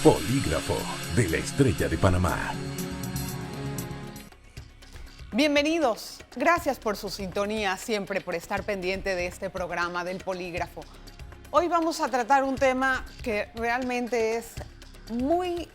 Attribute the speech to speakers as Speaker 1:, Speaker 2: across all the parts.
Speaker 1: Polígrafo de la Estrella de Panamá.
Speaker 2: Bienvenidos. Gracias por su sintonía, siempre por estar pendiente de este programa del Polígrafo. Hoy vamos a tratar un tema que realmente es muy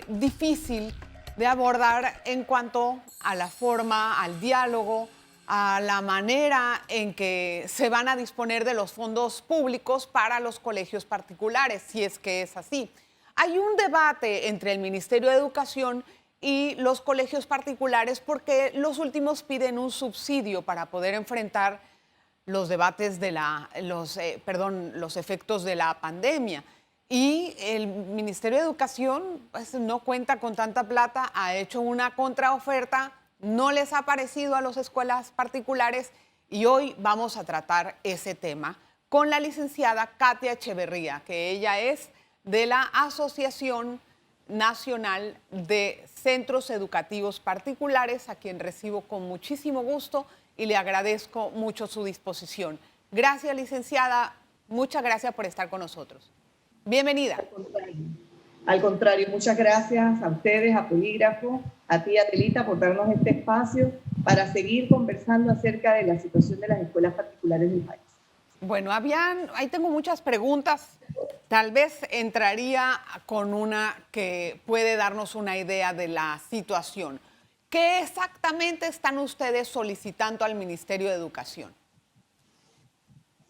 Speaker 2: difícil de abordar en cuanto a la forma, al diálogo, a la manera en que se van a disponer de los fondos públicos para los colegios particulares, si es que es así. Hay un debate entre el Ministerio de Educación y los colegios particulares porque los últimos piden un subsidio para poder enfrentar los debates de los efectos de la pandemia. Y el Ministerio de Educación pues, no cuenta con tanta plata, ha hecho una contraoferta, no les ha parecido a las escuelas particulares y hoy vamos a tratar ese tema con la licenciada Katia Echeverría, que ella es de la Asociación Nacional de Centros Educativos Particulares, a quien recibo con muchísimo gusto y le agradezco mucho su disposición. Gracias, licenciada. Muchas gracias por estar con nosotros. Bienvenida.
Speaker 3: Al contrario, muchas gracias a ustedes, a Polígrafo, a ti, Adelita, por darnos este espacio para seguir conversando acerca de la situación de las escuelas particulares del país.
Speaker 2: Bueno, ahí tengo muchas preguntas. Tal vez entraría con una que puede darnos una idea de la situación. ¿Qué exactamente están ustedes solicitando al Ministerio de Educación?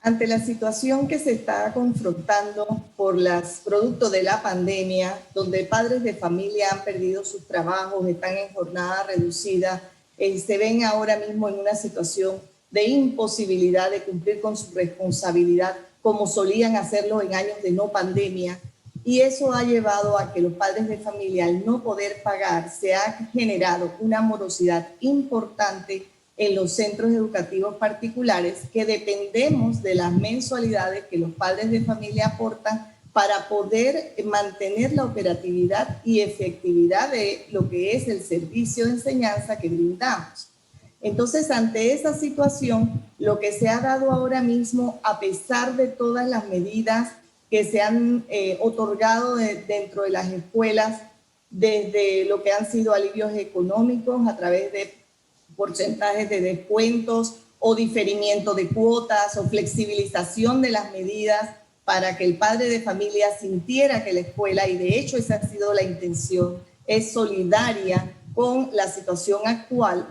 Speaker 3: Ante la situación que se está confrontando por los productos de la pandemia, donde padres de familia han perdido sus trabajos, están en jornada reducida, se ven ahora mismo en una situación de imposibilidad de cumplir con su responsabilidad como solían hacerlo en años de no pandemia. Y eso ha llevado a que los padres de familia, al no poder pagar, se ha generado una morosidad importante en los centros educativos particulares, que dependemos de las mensualidades que los padres de familia aportan para poder mantener la operatividad y efectividad de lo que es el servicio de enseñanza que brindamos. Entonces, ante esa situación, lo que se ha dado ahora mismo, a pesar de todas las medidas que se han otorgado dentro de las escuelas, desde lo que han sido alivios económicos a través de porcentajes de descuentos o diferimiento de cuotas o flexibilización de las medidas para que el padre de familia sintiera que la escuela, y de hecho esa ha sido la intención, es solidaria con la situación actual.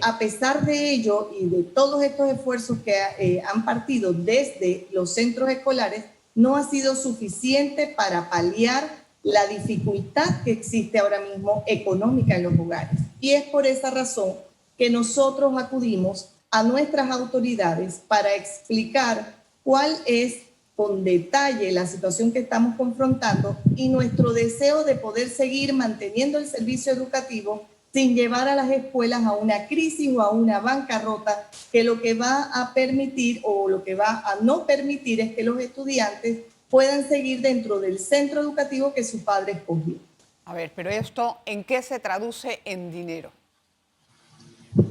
Speaker 3: A pesar de ello y de todos estos esfuerzos que han partido desde los centros escolares, no ha sido suficiente para paliar la dificultad que existe ahora mismo económica en los hogares. Y es por esa razón que nosotros acudimos a nuestras autoridades para explicar cuál es con detalle la situación que estamos confrontando y nuestro deseo de poder seguir manteniendo el servicio educativo sin llevar a las escuelas a una crisis o a una bancarrota, que lo que va a permitir o lo que va a no permitir es que los estudiantes puedan seguir dentro del centro educativo que su padre escogió.
Speaker 2: A ver, pero esto, ¿en qué se traduce en dinero?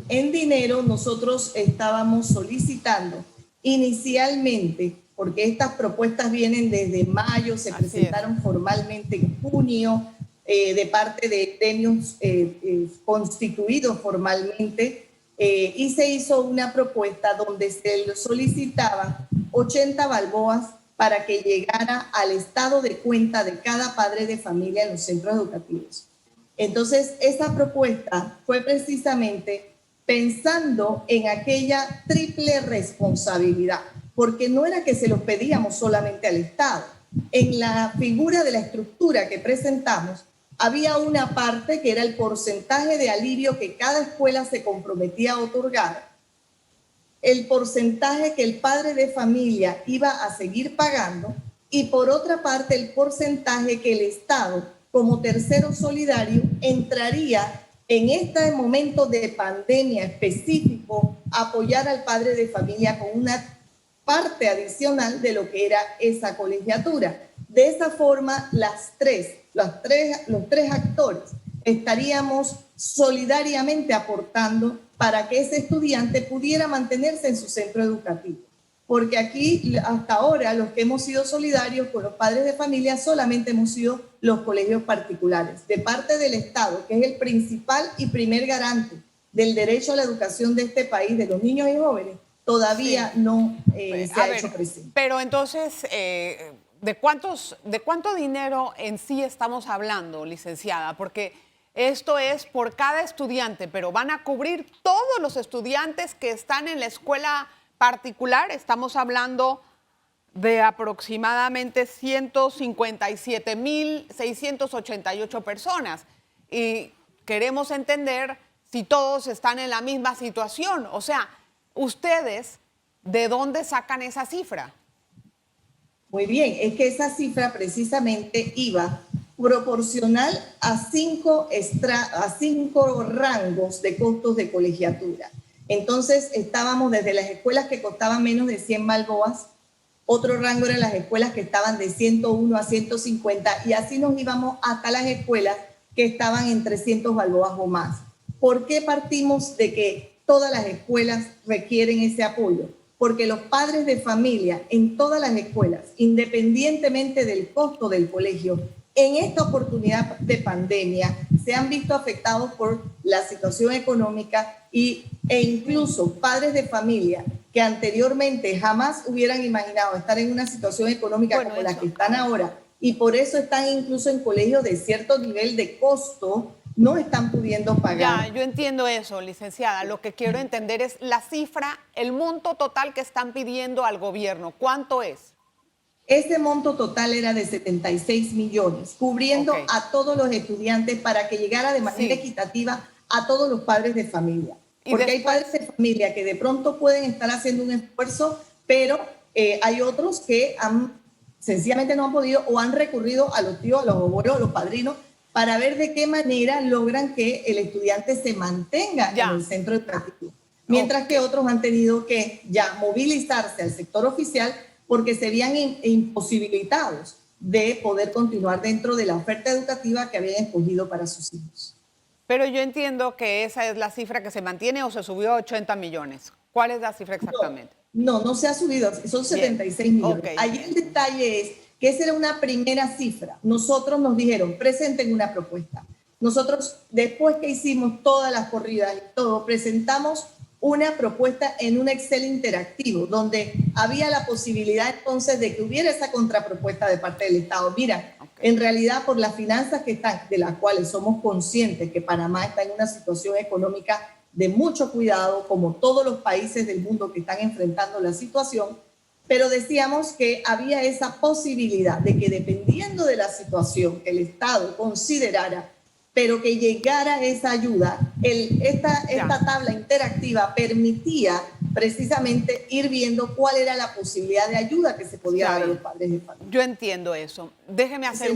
Speaker 3: En dinero nosotros estábamos solicitando inicialmente, porque estas propuestas vienen desde mayo, se presentaron formalmente en junio, de parte de gremios constituidos formalmente, y se hizo una propuesta donde se solicitaban 80 balboas para que llegara al estado de cuenta de cada padre de familia en los centros educativos. Entonces, esa propuesta fue precisamente pensando en aquella triple responsabilidad, porque no era que se los pedíamos solamente al Estado. En la figura de la estructura que presentamos, había una parte que era el porcentaje de alivio que cada escuela se comprometía a otorgar, el porcentaje que el padre de familia iba a seguir pagando y por otra parte el porcentaje que el Estado, como tercero solidario, entraría en este momento de pandemia específico a apoyar al padre de familia con una parte adicional de lo que era esa colegiatura. De esa forma, los tres actores estaríamos solidariamente aportando para que ese estudiante pudiera mantenerse en su centro educativo. Porque aquí, hasta ahora, los que hemos sido solidarios con los padres de familia solamente hemos sido los colegios particulares. De parte del Estado, que es el principal y primer garante del derecho a la educación de este país, de los niños y jóvenes, todavía no se ha hecho presente.
Speaker 2: Pero entonces, ¿de cuánto dinero en sí estamos hablando, licenciada? Porque esto es por cada estudiante, pero van a cubrir todos los estudiantes que están en la escuela particular. Estamos hablando de aproximadamente 157.688 personas. Y queremos entender si todos están en la misma situación. O sea, ustedes, ¿de dónde sacan esa cifra?
Speaker 3: Muy bien, es que esa cifra precisamente iba proporcional a cinco rangos de costos de colegiatura. Entonces, estábamos desde las escuelas que costaban menos de 100 balboas, otro rango eran las escuelas que estaban de 101 a 150, y así nos íbamos hasta las escuelas que estaban en 300 balboas o más. ¿Por qué partimos de que todas las escuelas requieren ese apoyo? Porque los padres de familia en todas las escuelas, independientemente del costo del colegio, en esta oportunidad de pandemia se han visto afectados por la situación económica e incluso padres de familia que anteriormente jamás hubieran imaginado estar en una situación económica como la que están ahora, y por eso están incluso en colegios de cierto nivel de costo, no están pudiendo pagar.
Speaker 2: Ya, yo entiendo eso, licenciada. Lo que quiero entender es la cifra, el monto total que están pidiendo al gobierno. ¿Cuánto es?
Speaker 3: Ese monto total era de 76 millones, cubriendo a todos los estudiantes para que llegara de manera equitativa a todos los padres de familia. Porque hay padres de familia que de pronto pueden estar haciendo un esfuerzo, pero hay otros que sencillamente no han podido o han recurrido a los tíos, a los abuelos, a los padrinos, para ver de qué manera logran que el estudiante se mantenga en el centro educativo. Mientras que otros han tenido que ya movilizarse al sector oficial porque se veían imposibilitados de poder continuar dentro de la oferta educativa que habían escogido para sus hijos.
Speaker 2: Pero yo entiendo que esa es la cifra que se mantiene, o se subió a 80 millones. ¿Cuál es la cifra exactamente?
Speaker 3: No se ha subido, son 76 millones. Allí el detalle es que esa era una primera cifra. Nosotros nos dijeron, presenten una propuesta. Nosotros, después que hicimos todas las corridas y todo, presentamos una propuesta en un Excel interactivo, donde había la posibilidad entonces de que hubiera esa contrapropuesta de parte del Estado. Mira, en realidad por las finanzas que están, de las cuales somos conscientes que Panamá está en una situación económica de mucho cuidado, como todos los países del mundo que están enfrentando la situación, pero decíamos que había esa posibilidad de que dependiendo de la situación que el Estado considerara, pero que llegara esa ayuda, esta tabla interactiva permitía precisamente ir viendo cuál era la posibilidad de ayuda que se podía dar a los padres de familia.
Speaker 2: Yo entiendo eso. Déjeme hacer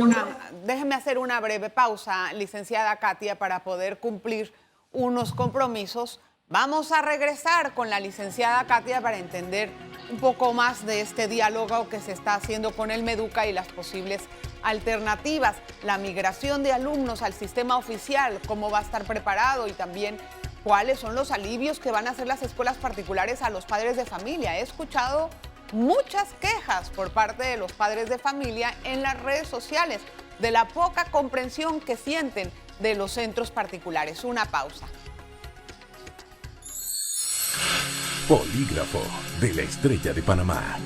Speaker 2: una breve pausa, licenciada Katia, para poder cumplir unos compromisos. Vamos a regresar con la licenciada Katia para entender un poco más de este diálogo que se está haciendo con el Meduca y las posibles alternativas, la migración de alumnos al sistema oficial, cómo va a estar preparado y también cuáles son los alivios que van a hacer las escuelas particulares a los padres de familia. He escuchado muchas quejas por parte de los padres de familia en las redes sociales de la poca comprensión que sienten de los centros particulares. Una pausa.
Speaker 1: Polígrafo de la Estrella de Panamá.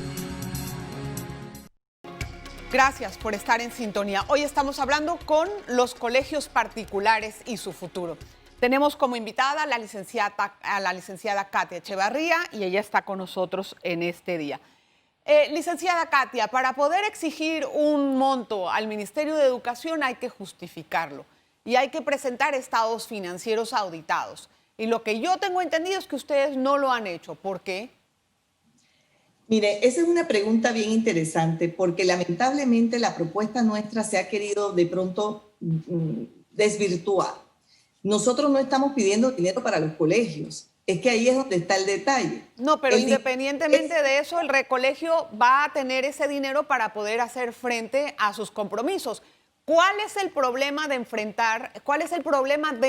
Speaker 2: Gracias por estar en sintonía. Hoy estamos hablando con los colegios particulares y su futuro. Tenemos como invitada a la licenciada Katia Echevarría y ella está con nosotros en este día. Licenciada Katia, para poder exigir un monto al Ministerio de Educación hay que justificarlo y hay que presentar estados financieros auditados. Y lo que yo tengo entendido es que ustedes no lo han hecho. ¿Por qué?
Speaker 3: Mire, esa es una pregunta bien interesante porque lamentablemente la propuesta nuestra se ha querido de pronto desvirtuar. Nosotros no estamos pidiendo dinero para los colegios. Es que ahí es donde está el detalle.
Speaker 2: No, pero independientemente de eso, el recolegio va a tener ese dinero para poder hacer frente a sus compromisos. ¿Cuál es el problema de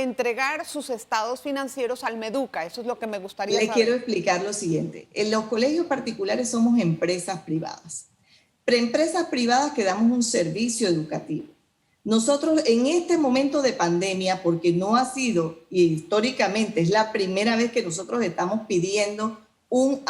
Speaker 2: entregar sus estados financieros al Meduca? Eso es lo que me gustaría saber.
Speaker 3: Le quiero explicar lo siguiente. En los colegios particulares somos empresas privadas. Empresas privadas que damos un servicio educativo. Nosotros en este momento de pandemia, porque no ha sido, y históricamente es la primera vez que nosotros estamos pidiendo un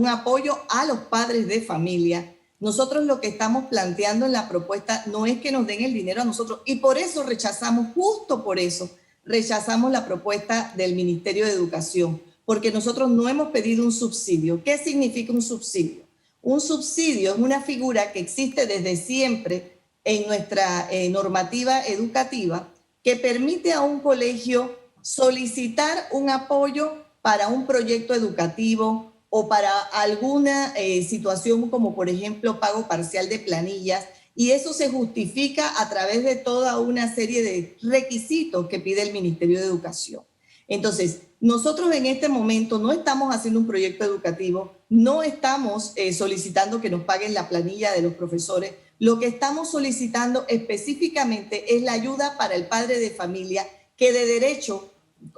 Speaker 3: apoyo a los padres de familia, nosotros lo que estamos planteando en la propuesta no es que nos den el dinero a nosotros, y por eso rechazamos, justo por eso, rechazamos la propuesta del Ministerio de Educación, porque nosotros no hemos pedido un subsidio. ¿Qué significa un subsidio? Un subsidio es una figura que existe desde siempre en nuestra normativa educativa, que permite a un colegio solicitar un apoyo para un proyecto educativo o para alguna situación como, por ejemplo, pago parcial de planillas, y eso se justifica a través de toda una serie de requisitos que pide el Ministerio de Educación. Entonces, nosotros en este momento no estamos haciendo un proyecto educativo, no estamos solicitando que nos paguen la planilla de los profesores. Lo que estamos solicitando específicamente es la ayuda para el padre de familia que de derecho,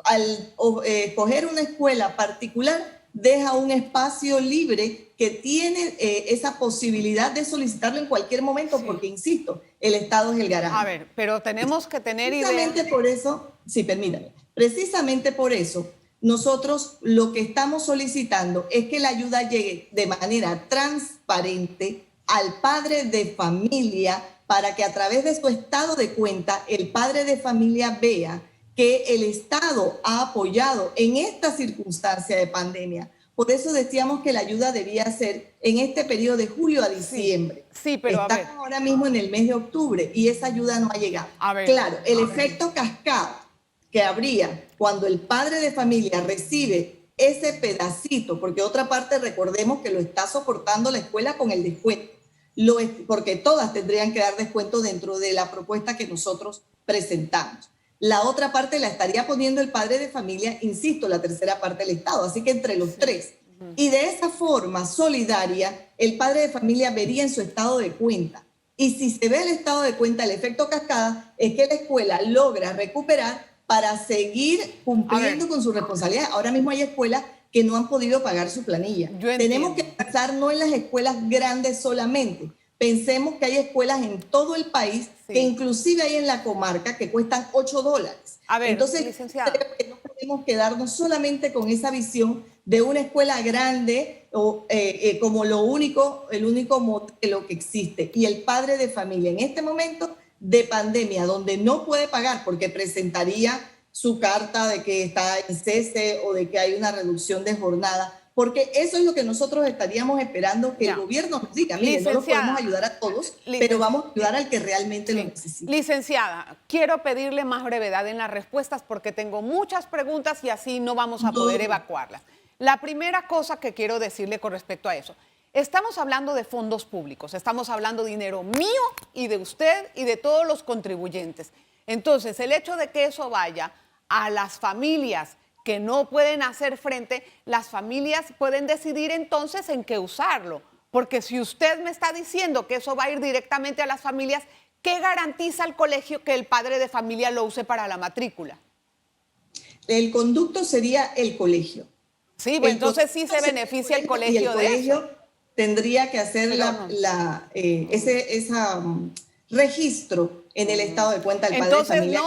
Speaker 3: al escoger una escuela particular, deja un espacio libre que tiene esa posibilidad de solicitarlo en cualquier momento, sí, porque, insisto, el Estado es el garante.
Speaker 2: A ver, pero tenemos que tener idea.
Speaker 3: Precisamente por eso, sí, permítame, precisamente por eso, nosotros lo que estamos solicitando es que la ayuda llegue de manera transparente al padre de familia, para que a través de su estado de cuenta el padre de familia vea que el Estado ha apoyado en esta circunstancia de pandemia. Por eso decíamos que la ayuda debía ser en este periodo de julio a diciembre.
Speaker 2: Sí, pero
Speaker 3: estamos ahora mismo en el mes de octubre y esa ayuda no ha llegado. Claro, el efecto cascada que habría cuando el padre de familia recibe ese pedacito, porque otra parte recordemos que lo está soportando la escuela con el descuento, porque todas tendrían que dar descuento dentro de la propuesta que nosotros presentamos. La otra parte la estaría poniendo el padre de familia, insisto, la tercera parte del Estado, así que entre los tres. Y de esa forma solidaria, el padre de familia vería en su estado de cuenta. Y si se ve el estado de cuenta, el efecto cascada es que la escuela logra recuperar para seguir cumpliendo con su responsabilidad. Ahora mismo hay escuelas que no han podido pagar su planilla. Tenemos que pensar no en las escuelas grandes solamente. Pensemos que hay escuelas en todo el país, sí, que inclusive hay en la comarca que cuestan $8. Entonces, licenciada, creo que no podemos quedarnos solamente con esa visión de una escuela grande o, como el único modelo que existe. Y el padre de familia en este momento de pandemia, donde no puede pagar porque presentaría su carta de que está en cese o de que hay una reducción de jornada, porque eso es lo que nosotros estaríamos esperando que el gobierno nos diga. Mire, no los podemos ayudar a todos, pero vamos a ayudar al que realmente lo necesita.
Speaker 2: Licenciada, quiero pedirle más brevedad en las respuestas porque tengo muchas preguntas y así no vamos a poder evacuarlas. La primera cosa que quiero decirle con respecto a eso, estamos hablando de fondos públicos, estamos hablando de dinero mío y de usted y de todos los contribuyentes. Entonces, el hecho de que eso vaya a las familias que no pueden hacer frente, las familias pueden decidir entonces en qué usarlo. Porque si usted me está diciendo que eso va a ir directamente a las familias, ¿qué garantiza el colegio que el padre de familia lo use para la matrícula?
Speaker 3: El conducto sería el colegio.
Speaker 2: Sí, pues entonces sí se beneficia el colegio de eso. El colegio
Speaker 3: tendría que hacer ese registro en el estado de cuenta del padre de familia.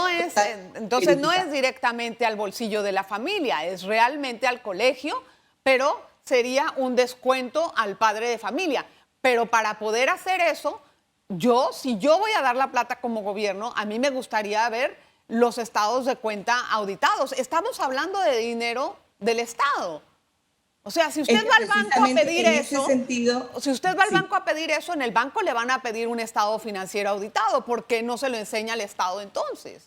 Speaker 2: Entonces no es directamente al bolsillo de la familia, es realmente al colegio, pero sería un descuento al padre de familia. Pero para poder hacer eso, si yo voy a dar la plata como gobierno, a mí me gustaría ver los estados de cuenta auditados. Estamos hablando de dinero del Estado. O sea, si usted va al banco a pedir eso, banco a pedir eso, en el banco le van a pedir un estado financiero auditado. ¿Por qué no se lo enseña al Estado entonces?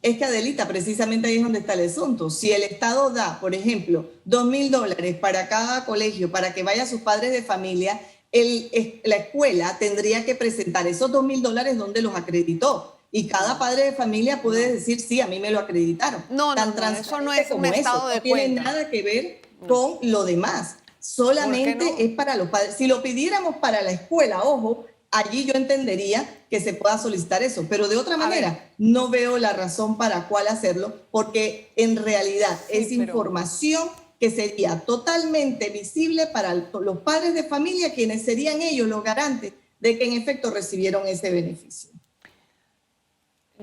Speaker 3: Es que, Adelita, precisamente ahí es donde está el asunto. Si el Estado da, por ejemplo, $2.000 para cada colegio para que vaya a sus padres de familia, la escuela tendría que presentar esos $2.000 donde los acreditó. Y cada padre de familia puede decir, sí, a mí me lo acreditaron.
Speaker 2: No, eso no es un estado de cuenta.
Speaker 3: No tiene nada que ver con lo demás. Solamente es para los padres. Si lo pidiéramos para la escuela, ojo, allí yo entendería que se pueda solicitar eso, pero de otra manera no veo la razón para cuál hacerlo, porque en realidad es información que sería totalmente visible para los padres de familia, quienes serían ellos los garantes de que en efecto recibieron ese beneficio.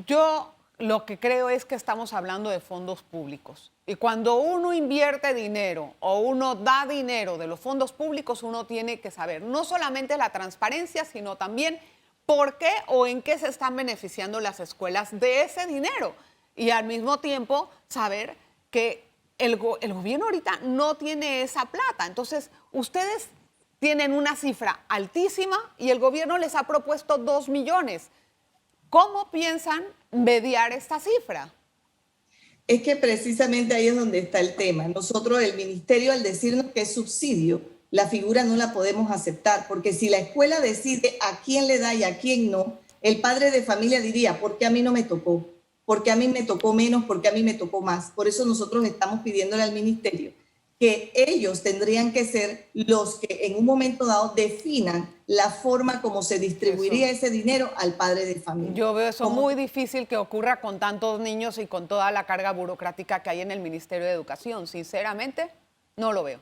Speaker 2: yo lo que creo es que estamos hablando de fondos públicos. Y cuando uno invierte dinero o uno da dinero de los fondos públicos, uno tiene que saber no solamente la transparencia, sino también por qué o en qué se están beneficiando las escuelas de ese dinero. Y al mismo tiempo saber que el gobierno ahorita no tiene esa plata. Entonces, ustedes tienen una cifra altísima y el gobierno les ha propuesto 2 millones. ¿Cómo piensan mediar esta cifra?
Speaker 3: Es que precisamente ahí es donde está el tema. Nosotros, el ministerio, al decirnos que es subsidio, la figura no la podemos aceptar, porque si la escuela decide a quién le da y a quién no, el padre de familia diría, ¿por qué a mí no me tocó? ¿Por qué a mí me tocó menos? ¿Por qué a mí me tocó más? Por eso nosotros estamos pidiéndole al ministerio que ellos tendrían que ser los que en un momento dado definan la forma como se distribuiría ese dinero al padre de familia.
Speaker 2: Yo veo eso muy difícil que ocurra con tantos niños y con toda la carga burocrática que hay en el Ministerio de Educación. Sinceramente, no lo veo.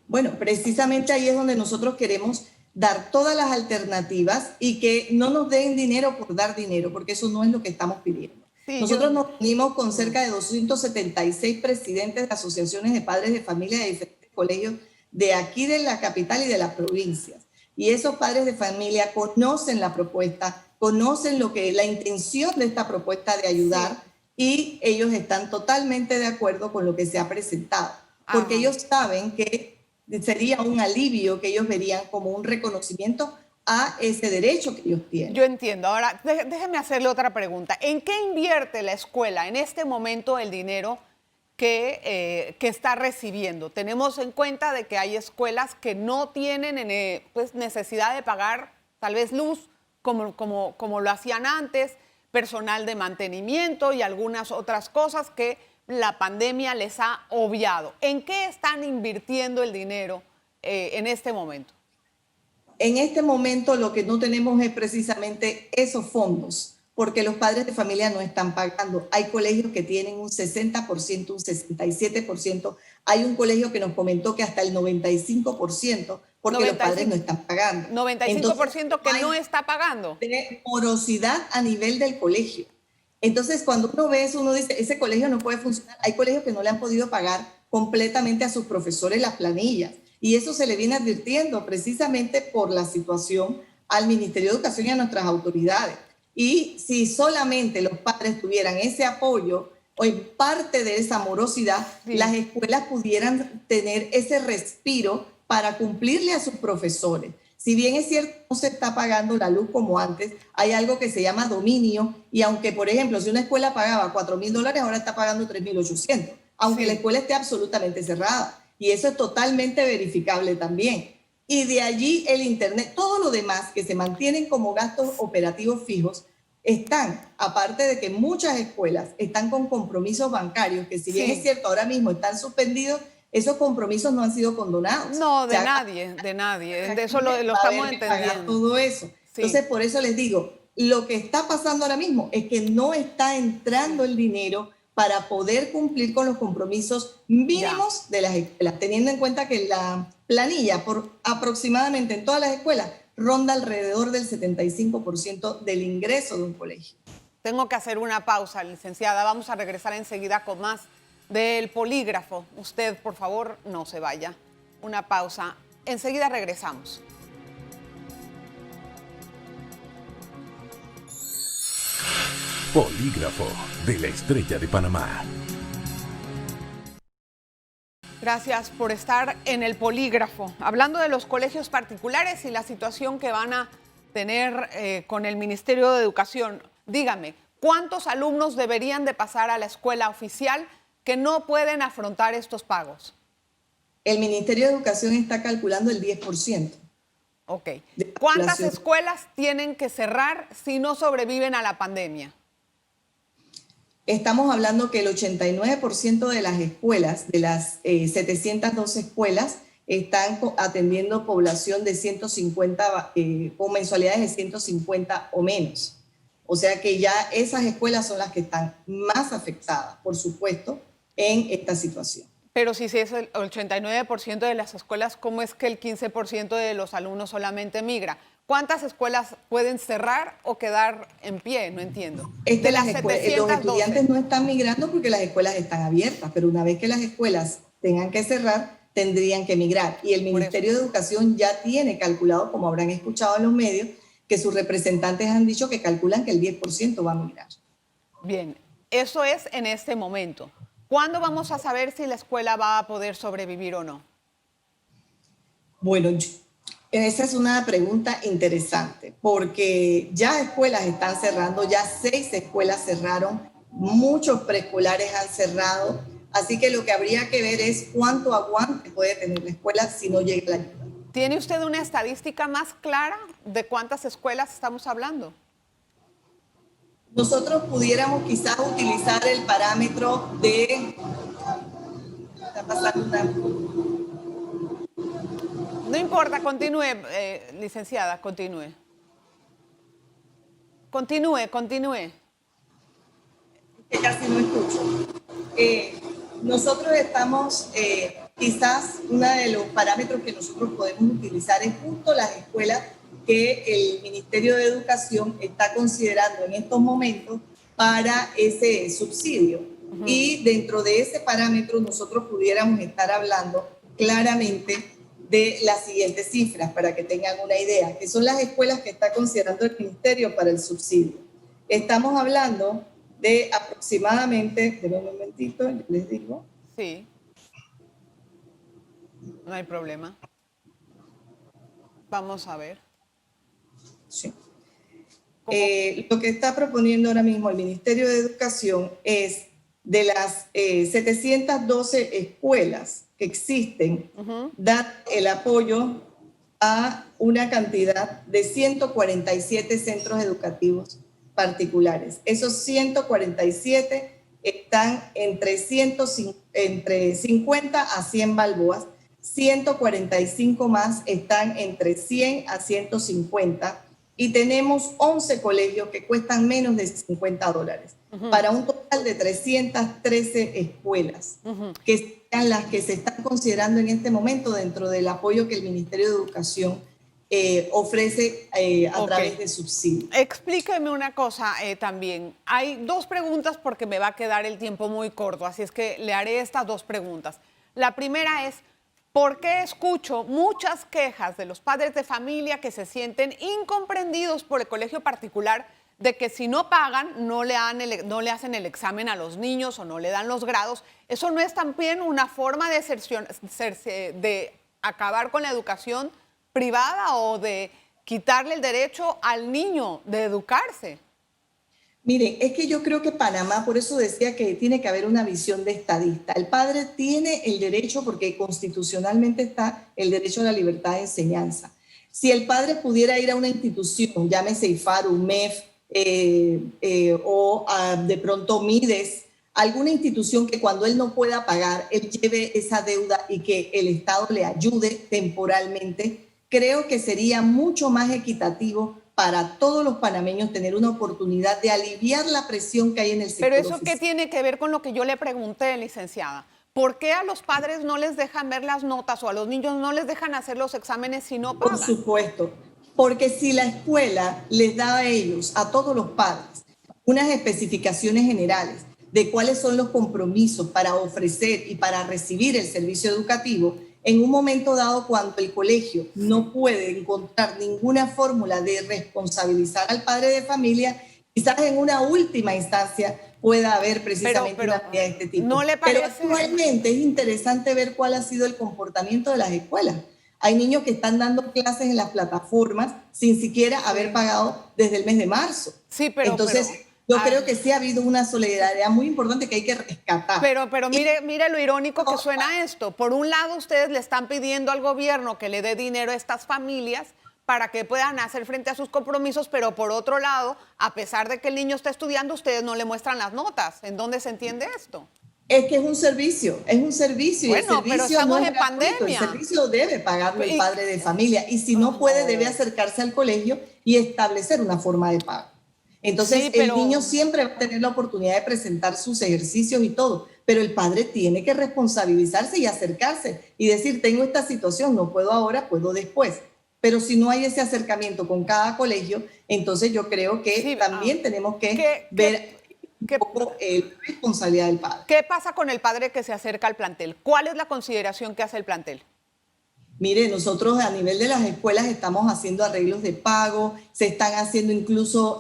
Speaker 3: Bueno, precisamente ahí es donde nosotros queremos dar todas las alternativas y que no nos den dinero por dar dinero, porque eso no es lo que estamos pidiendo. Sí, nosotros nos unimos con cerca de 276 presidentes de asociaciones de padres de familia de diferentes colegios de aquí de la capital y de las provincias. Y esos padres de familia conocen la propuesta, conocen la intención de esta propuesta de ayudar, y ellos están totalmente de acuerdo con lo que se ha presentado, porque ellos saben que sería un alivio que ellos verían como un reconocimiento a ese derecho que ellos tienen.
Speaker 2: Yo entiendo. Ahora, déjeme hacerle otra pregunta. ¿En qué invierte la escuela en este momento el dinero que está recibiendo? Tenemos en cuenta de que hay escuelas que no tienen pues, necesidad de pagar tal vez luz como lo hacían antes, personal de mantenimiento y algunas otras cosas que la pandemia les ha obviado. ¿En qué están invirtiendo el dinero en este momento?
Speaker 3: En este momento lo que no tenemos es precisamente esos fondos, porque los padres de familia no están pagando. Hay colegios que tienen un 60%, un 67%. Hay un colegio que nos comentó que hasta el 95%, porque los padres no están pagando.
Speaker 2: 95% entonces, que no está pagando.
Speaker 3: Tiene morosidad a nivel del colegio. Entonces, cuando uno ve eso, uno dice, ese colegio no puede funcionar. Hay colegios que no le han podido pagar completamente a sus profesores las planillas. Y eso se le viene advirtiendo precisamente por la situación al Ministerio de Educación y a nuestras autoridades. Y si solamente los padres tuvieran ese apoyo o en parte de esa morosidad, las escuelas pudieran tener ese respiro para cumplirle a sus profesores. Si bien es cierto, no se está pagando la luz como antes, hay algo que se llama dominio, y aunque, por ejemplo, si una escuela pagaba $4.000, ahora está pagando $3.800, aunque la escuela esté absolutamente cerrada. Y eso es totalmente verificable también. Y de allí el Internet, todo lo demás que se mantienen como gastos operativos fijos, están, aparte de que muchas escuelas están con compromisos bancarios, que si bien es cierto, ahora mismo están suspendidos, esos compromisos no han sido condonados.
Speaker 2: No, de nadie. De eso lo estamos entendiendo.
Speaker 3: Todo eso. Entonces, por eso les digo, lo que está pasando ahora mismo es que no está entrando el dinero para poder cumplir con los compromisos mínimos de las escuelas, teniendo en cuenta que la planilla por aproximadamente en todas las escuelas ronda alrededor del 75% del ingreso de un colegio.
Speaker 2: Tengo que hacer una pausa, licenciada. Vamos a regresar enseguida con más del polígrafo. Usted, por favor, no se vaya. Una pausa. Enseguida regresamos.
Speaker 1: Polígrafo de la Estrella de Panamá.
Speaker 2: Gracias por estar en el polígrafo. Hablando de los colegios particulares y la situación que van a tener con el Ministerio de Educación, dígame, ¿cuántos alumnos deberían de pasar a la escuela oficial que no pueden afrontar estos pagos?
Speaker 3: El Ministerio de Educación está calculando el 10%.
Speaker 2: Ok. ¿Cuántas escuelas tienen que cerrar si no sobreviven a la pandemia?
Speaker 3: Estamos hablando que el 89% de las escuelas, de las 712 escuelas, están atendiendo población de 150, con mensualidades de 150 o menos. O sea que ya esas escuelas son las que están más afectadas, por supuesto, en esta situación.
Speaker 2: Pero si es el 89% de las escuelas, ¿cómo es que el 15% de los alumnos solamente migra? ¿Cuántas escuelas pueden cerrar o quedar en pie? No entiendo.
Speaker 3: Es que
Speaker 2: De las
Speaker 3: los
Speaker 2: 712.
Speaker 3: estudiantes no están migrando porque las escuelas están abiertas, pero una vez que las escuelas tengan que cerrar, tendrían que migrar. Y el Ministerio de Educación ya tiene calculado, como habrán escuchado en los medios, que sus representantes han dicho que calculan que el 10% va a migrar.
Speaker 2: Bien, eso es en este momento. ¿Cuándo vamos a saber si la escuela va a poder sobrevivir o no?
Speaker 3: Bueno, esa es una pregunta interesante, porque ya escuelas están cerrando, ya 6 escuelas cerraron, muchos preescolares han cerrado, así que lo que habría que ver es cuánto aguante puede tener la escuela si no llega la ayuda.
Speaker 2: ¿Tiene usted una estadística más clara de cuántas escuelas estamos hablando?
Speaker 3: Nosotros pudiéramos quizás utilizar el parámetro de... Está pasando una...
Speaker 2: No importa, continúe, licenciada, continúe. Continúe.
Speaker 3: Que casi no escucho. Nosotros estamos, quizás uno de los parámetros que nosotros podemos utilizar es justo las escuelas que el Ministerio de Educación está considerando en estos momentos para ese subsidio. Y dentro de ese parámetro nosotros pudiéramos estar hablando claramente de las siguientes cifras para que tengan una idea, que son las escuelas que está considerando el Ministerio para el subsidio. Estamos hablando de aproximadamente, denme un momentito, les digo.
Speaker 2: Sí, no hay problema. Vamos a ver.
Speaker 3: Sí. Lo que está proponiendo ahora mismo el Ministerio de Educación es de las 712 escuelas que existen, dar el apoyo a una cantidad de 147 centros educativos particulares. Esos 147 están entre 50 a 100 balboas, 145 más están entre 100 a 150 y tenemos 11 colegios que cuestan menos de $50 para un total de 313 escuelas, que sean las que se están considerando en este momento dentro del apoyo que el Ministerio de Educación ofrece a través de subsidios.
Speaker 2: Explíqueme una cosa también. Hay 2 preguntas porque me va a quedar el tiempo muy corto, así es que le haré estas 2 preguntas. La primera es, ¿por qué escucho muchas quejas de los padres de familia que se sienten incomprendidos por el colegio particular de que si no pagan no le hacen el examen a los niños o no le dan los grados? ¿Eso no es también una forma de acabar con la educación privada o de quitarle el derecho al niño de educarse?
Speaker 3: Miren, es que yo creo que Panamá, por eso decía que tiene que haber una visión de estadista. El padre tiene el derecho, porque constitucionalmente está el derecho a la libertad de enseñanza. Si el padre pudiera ir a una institución, llámese IFARU, MEF o de pronto MIDES, alguna institución que cuando él no pueda pagar, él lleve esa deuda y que el Estado le ayude temporalmente, creo que sería mucho más equitativo para todos los panameños tener una oportunidad de aliviar la presión que hay en el sector
Speaker 2: Pero eso,
Speaker 3: oficial.
Speaker 2: ¿qué tiene que ver con lo que yo le pregunté, licenciada? ¿Por qué a los padres no les dejan ver las notas o a los niños no les dejan hacer los exámenes si no pagan?
Speaker 3: Por supuesto, porque si la escuela les da a ellos, a todos los padres, unas especificaciones generales de cuáles son los compromisos para ofrecer y para recibir el servicio educativo, en un momento dado cuando el colegio no puede encontrar ninguna fórmula de responsabilizar al padre de familia, quizás en una última instancia pueda haber precisamente una medida de este tipo.
Speaker 2: ¿No le parece?
Speaker 3: Pero actualmente es interesante ver cuál ha sido el comportamiento de las escuelas. Hay niños que están dando clases en las plataformas sin siquiera haber pagado desde el mes de marzo.
Speaker 2: Sí, pero...
Speaker 3: Entonces, yo creo que sí ha habido una solidaridad muy importante que hay que rescatar.
Speaker 2: Pero mire lo irónico que suena esto. Por un lado, ustedes le están pidiendo al gobierno que le dé dinero a estas familias para que puedan hacer frente a sus compromisos, pero por otro lado, a pesar de que el niño está estudiando, ustedes no le muestran las notas. ¿En dónde se entiende esto?
Speaker 3: Es que es un servicio.
Speaker 2: Bueno,
Speaker 3: Y el servicio
Speaker 2: pero estamos
Speaker 3: no es
Speaker 2: en
Speaker 3: gratuito.
Speaker 2: pandemia.
Speaker 3: El servicio debe pagarlo el padre de familia y si no puede, debe acercarse al colegio y establecer una forma de pago. Entonces,
Speaker 2: Sí, pero...
Speaker 3: el niño siempre va a tener la oportunidad de presentar sus ejercicios y todo, pero el padre tiene que responsabilizarse y acercarse y decir, tengo esta situación, no puedo ahora, puedo después. pero si no hay ese acercamiento con cada colegio, entonces yo creo que sí, también tenemos que ver un poco la responsabilidad del padre.
Speaker 2: ¿Qué pasa con el padre que se acerca al plantel? ¿Cuál es la consideración que hace el plantel?
Speaker 3: Mire, nosotros a nivel de las escuelas estamos haciendo arreglos de pago, se están haciendo incluso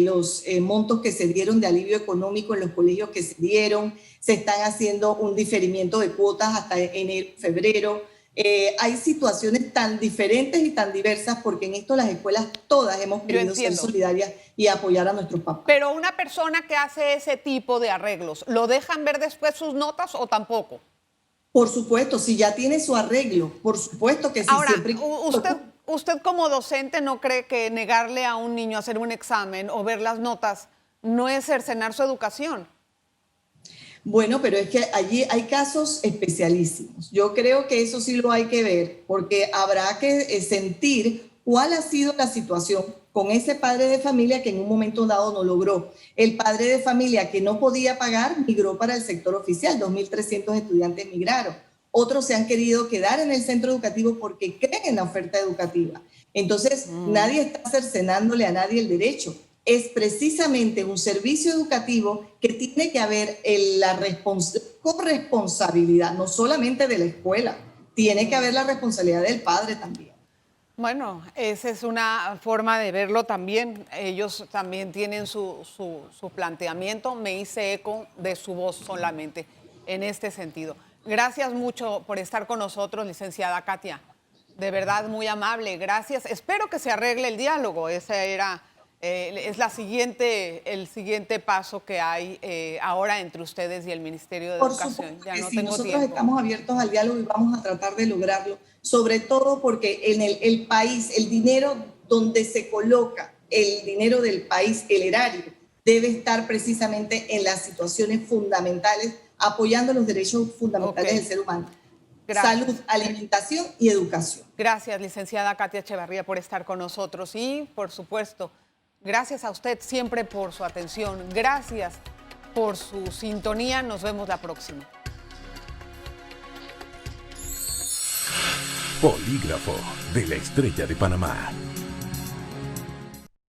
Speaker 3: los montos que se dieron de alivio económico en los colegios que se dieron, se están haciendo un diferimiento de cuotas hasta enero, febrero. Hay situaciones tan diferentes y tan diversas porque en esto las escuelas todas hemos querido ser solidarias y apoyar a nuestros papás.
Speaker 2: Pero una persona que hace ese tipo de arreglos, ¿lo dejan ver después sus notas o tampoco?
Speaker 3: Por supuesto, si ya tiene su arreglo, por supuesto que sí.
Speaker 2: Ahora,
Speaker 3: siempre...
Speaker 2: usted como docente no cree que negarle a un niño hacer un examen o ver las notas no es cercenar su educación.
Speaker 3: Bueno, pero es que allí hay casos especialísimos. Yo creo que eso sí lo hay que ver, porque habrá que sentir cuál ha sido la situación con ese padre de familia que en un momento dado no logró. El padre de familia que no podía pagar migró para el sector oficial, 2.300 estudiantes migraron. Otros se han querido quedar en el centro educativo porque creen en la oferta educativa. Entonces, nadie está cercenándole a nadie el derecho. Es precisamente un servicio educativo que tiene que haber la corresponsabilidad, no solamente de la escuela, tiene que haber la responsabilidad del padre también.
Speaker 2: Bueno, esa es una forma de verlo también. Ellos también tienen su planteamiento. Me hice eco de su voz solamente en este sentido. Gracias mucho por estar con nosotros, licenciada Katia. De verdad, muy amable. Gracias. Espero que se arregle el diálogo. Ese era, es el siguiente paso que hay ahora entre ustedes y el Ministerio de Educación.
Speaker 3: Ya no tengo nosotros estamos abiertos al diálogo y vamos a tratar de lograrlo. Sobre todo porque en el país, el dinero donde se coloca, el dinero del país, el erario, debe estar precisamente en las situaciones fundamentales, apoyando los derechos fundamentales del ser humano. Gracias. Salud, alimentación y educación.
Speaker 2: Gracias, licenciada Katia Echevarría, por estar con nosotros. Y, por supuesto, gracias a usted siempre por su atención. Gracias por su sintonía. Nos vemos la próxima.
Speaker 1: Polígrafo de la Estrella de Panamá.